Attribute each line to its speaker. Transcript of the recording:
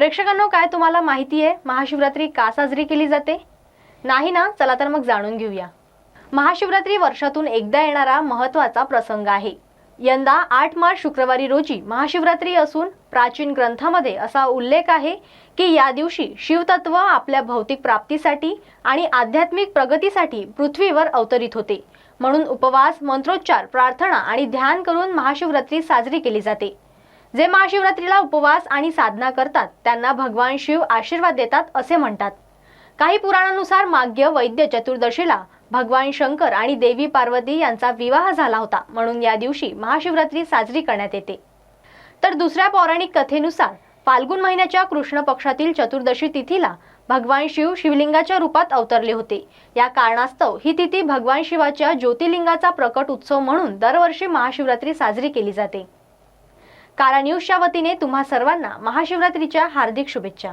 Speaker 1: प्रेक्षकांनो, काय तुम्हाला माहिती आहे महाशिवरात्री का साजरी केली जाते? नाही ना? चला तर मग जाणून घेऊया। महाशिवरात्री वर्षातून एकदा येणारा महत्त्वाचा प्रसंग आहे। यंदा 8 मार्च शुक्रवारी रोजी महाशिवरात्री असून प्राचीन ग्रंथामध्ये असा उल्लेख आहे की या दिवशी शिवतत्व आपल्या भौतिक प्राप्तीसाठी आणि आध्यात्मिक प्रगतीसाठी पृथ्वीवर अवतरित होते। म्हणून उपवास, मंत्रोच्चार, प्रार्थना आणि ध्यान करून महाशिवरात्री साजरी केली जाते। जे महाशिवरात्रीला उपवास आणि साधना करतात त्यांना भगवान शिव आशीर्वाद देतात असे म्हणतात। काही पुराणानुसार माघ्य वैद्य चतुर्दशीला भगवान शंकर आणि देवी पार्वती यांचा विवाह झाला होता, म्हणून या दिवशी महाशिवरात्री साजरी करण्यात येते। तर दुसऱ्या पौराणिक कथेनुसार फाल्गुन महिन्याच्या कृष्ण पक्षातील चतुर्दशी तिथीला भगवान शिव शिवलिंगाच्या रूपात अवतरले होते। या कारणास्तव ही तिथी भगवान शिवाच्या ज्योतिर्लिंगाचा प्रकट उत्सव म्हणून दरवर्षी महाशिवरात्री साजरी केली जाते। कारा न्यूजच्या वतीने तुम्हा सर्वांना महाशिवरात्रीच्या हार्दिक शुभेच्छा।